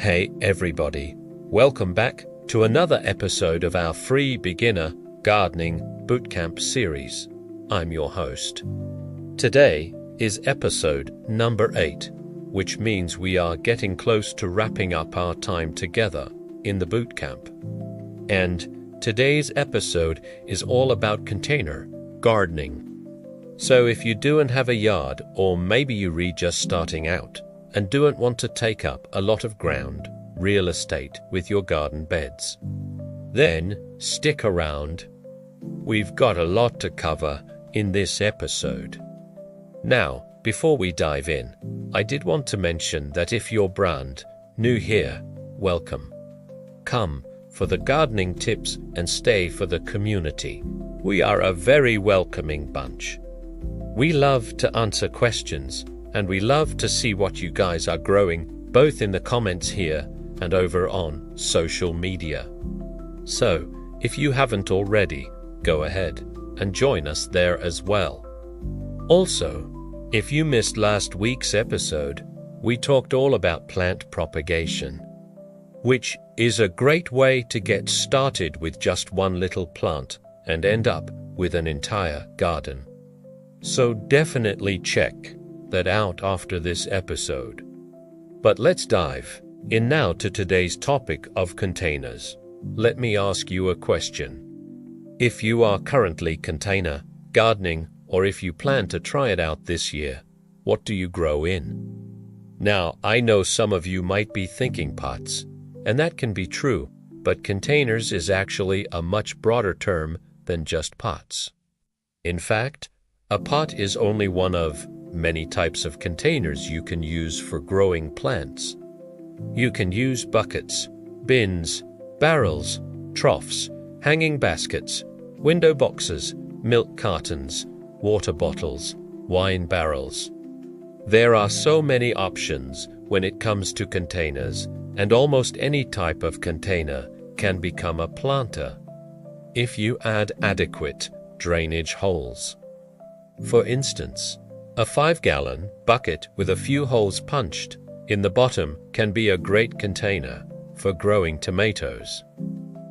Hey everybody, welcome back to another episode of our free beginner gardening bootcamp series. I'm your host. Today is episode number 8, which means we are getting close to wrapping up our time together in the bootcamp. And today's episode is all about container gardening. So if you don't have a yard, or maybe you're just starting out and don't want to take up a lot of ground, real estate with your garden beds, then stick around. We've got a lot to cover in this episode. Now, before we dive in, I did want to mention that if you're brand new here, welcome. Come for the gardening tips and stay for the community. We are a very welcoming bunch. We love to answer questions, and we love to see what you guys are growing, both in the comments here and over on social media. So, if you haven't already, go ahead and join us there as well. Also, if you missed last week's episode, we talked all about plant propagation, which is a great way to get started with just one little plant and end up with an entire garden. So definitely check that out after this episode. But let's dive in now to today's topic of containers. Let me ask you a question. If you are currently container gardening, or if you plan to try it out this year, what do you grow in? Now, I know some of you might be thinking pots, and that can be true, but containers is actually a much broader term than just pots. In fact, a pot is only one of many types of containers you can use for growing plants. You can use buckets, bins, barrels, troughs, hanging baskets, window boxes, milk cartons, water bottles, wine barrels. There are so many options when it comes to containers, and almost any type of container can become a planter if you add adequate drainage holes. For instance, a 5-gallon bucket with a few holes punched in the bottom can be a great container for growing tomatoes.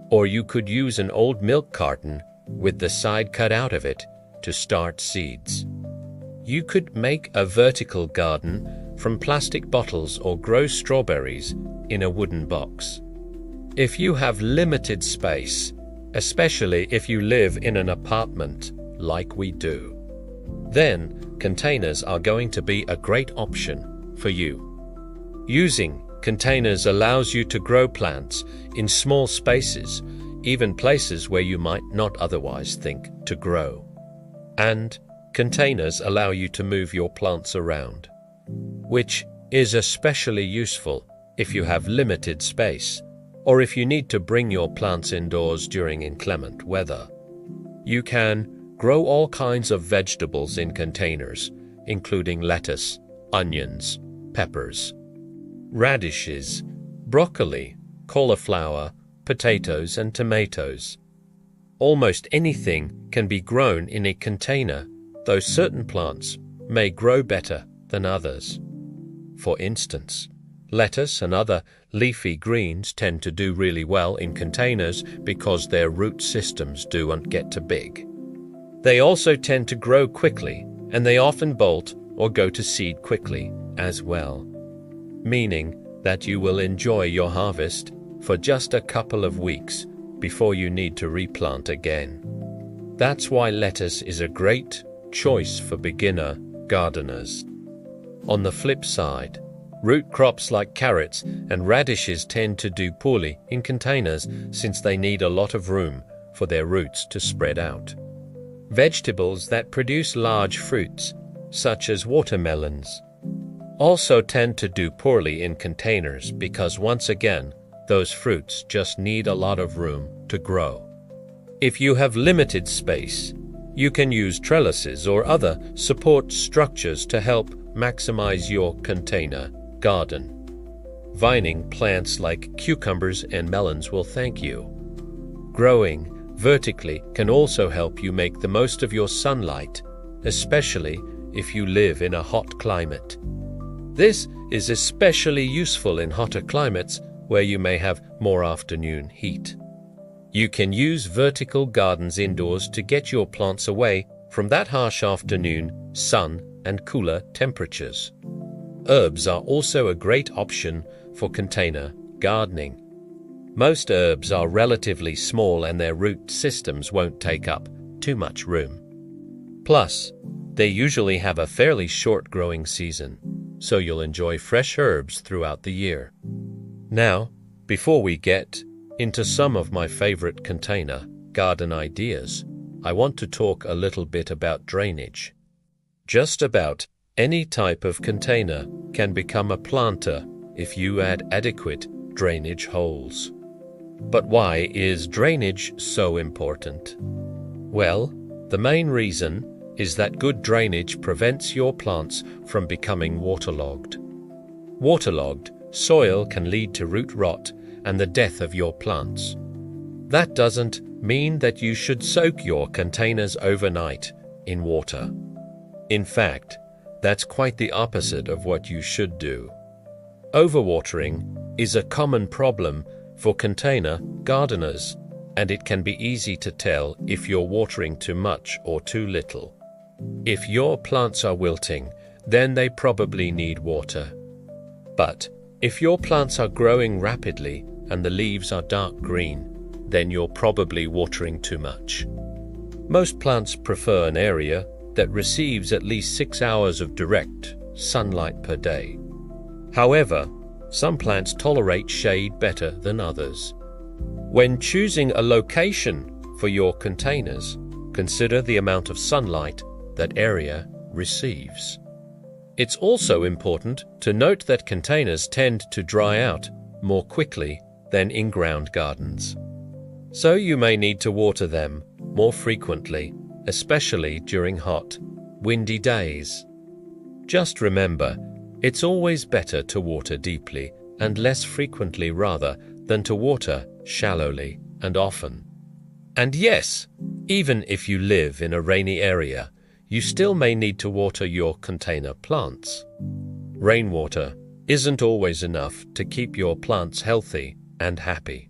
Or you could use an old milk carton with the side cut out of it to start seeds. You could make a vertical garden from plastic bottles or grow strawberries in a wooden box. If you have limited space, especially if you live in an apartment like we do, then containers are going to be a great option for you. Using containers allows you to grow plants in small spaces, even places where you might not otherwise think to grow. And containers allow you to move your plants around, which is especially useful if you have limited space or if you need to bring your plants indoors during inclement weather. You can grow all kinds of vegetables in containers, including lettuce, onions, peppers, radishes, broccoli, cauliflower, potatoes, and tomatoes. Almost anything can be grown in a container, though certain plants may grow better than others. For instance, lettuce and other leafy greens tend to do really well in containers because their root systems don't get too big. They also tend to grow quickly, and they often bolt or go to seed quickly as well, meaning that you will enjoy your harvest for just a couple of weeks before you need to replant again. That's why lettuce is a great choice for beginner gardeners. On the flip side, root crops like carrots and radishes tend to do poorly in containers since they need a lot of room for their roots to spread out. Vegetables that produce large fruits, such as watermelons, also tend to do poorly in containers because, once again, those fruits just need a lot of room to grow. If you have limited space, you can use trellises or other support structures to help maximize your container garden. Vining plants like cucumbers and melons will thank you. Growing vertically can also help you make the most of your sunlight, especially if you live in a hot climate. This is especially useful in hotter climates where you may have more afternoon heat. You can use vertical gardens indoors to get your plants away from that harsh afternoon sun and cooler temperatures. Herbs are also a great option for container gardening. Most herbs are relatively small and their root systems won't take up too much room. Plus, they usually have a fairly short growing season, so you'll enjoy fresh herbs throughout the year. Now, before we get into some of my favorite container garden ideas, I want to talk a little bit about drainage. Just about any type of container can become a planter if you add adequate drainage holes. But why is drainage so important? Well, the main reason is that good drainage prevents your plants from becoming waterlogged. Waterlogged soil can lead to root rot and the death of your plants. That doesn't mean that you should soak your containers overnight in water. In fact, that's quite the opposite of what you should do. Overwatering is a common problem for container gardeners, and it can be easy to tell if you're watering too much or too little. If your plants are wilting, then they probably need water. But if your plants are growing rapidly and the leaves are dark green, then you're probably watering too much. Most plants prefer an area that receives at least 6 hours of direct sunlight per day. However, some plants tolerate shade better than others. When choosing a location for your containers, consider the amount of sunlight that area receives. It's also important to note that containers tend to dry out more quickly than in-ground gardens. So you may need to water them more frequently, especially during hot, windy days. Just remember, it's always better to water deeply and less frequently rather than to water shallowly and often. And yes, even if you live in a rainy area, you still may need to water your container plants. Rainwater isn't always enough to keep your plants healthy and happy.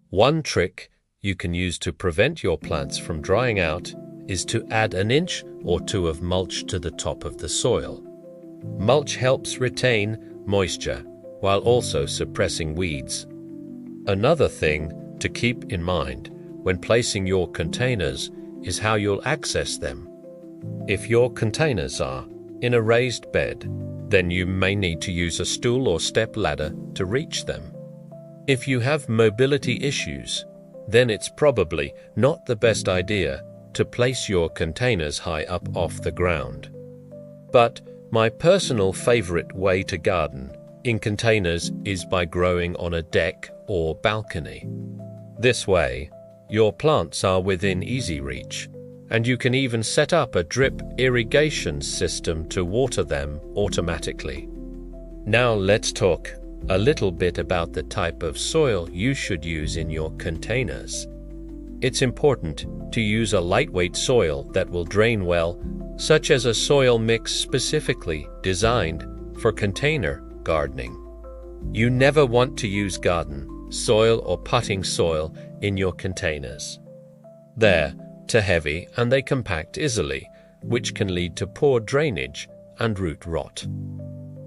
One trick you can use to prevent your plants from drying out is to add 1 inch or 2 of mulch to the top of the soil. Mulch helps retain moisture while also suppressing weeds. Another thing to keep in mind when placing your containers is how you'll access them. If your containers are in a raised bed, then you may need to use a stool or step ladder to reach them. If you have mobility issues, then it's probably not the best idea to place your containers high up off the ground. But my personal favorite way to garden in containers is by growing on a deck or balcony. This way, your plants are within easy reach, and you can even set up a drip irrigation system to water them automatically. Now let's talk a little bit about the type of soil you should use in your containers. It's important to use a lightweight soil that will drain well, such as a soil mix specifically designed for container gardening. You never want to use garden soil or potting soil in your containers. They're too heavy and they compact easily, which can lead to poor drainage and root rot.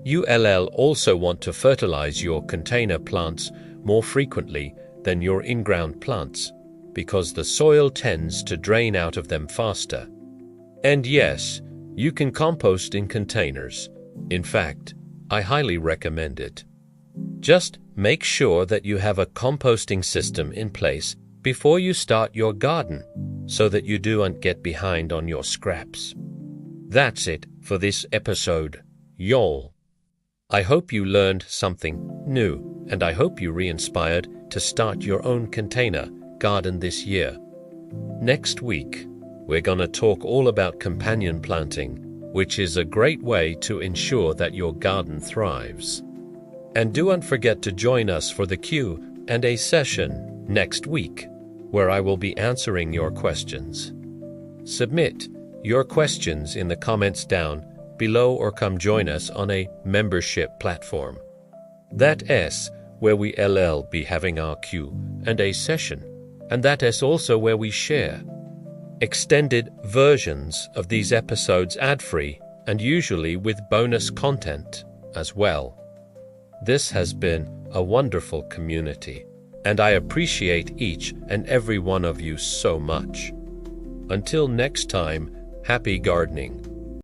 You'll also want to fertilize your container plants more frequently than your in-ground plants, because the soil tends to drain out of them faster. And yes, you can compost in containers. In fact, I highly recommend it. Just make sure that you have a composting system in place before you start your garden, so that you don't get behind on your scraps. That's it for this episode, y'all. I hope you learned something new, and I hope you're re-inspired to start your own container garden this year. Next week, we're gonna talk all about companion planting, which is a great way to ensure that your garden thrives. And don't forget to join us for the Q&A session next week, where I will be answering your questions. Submit your questions in the comments down below or come join us on a membership platform. That S where we LL be having our Q&A session, and that is also where we share extended versions of these episodes ad-free and usually with bonus content as well. This has been a wonderful community, and I appreciate each and every one of you so much. Until next time, happy gardening.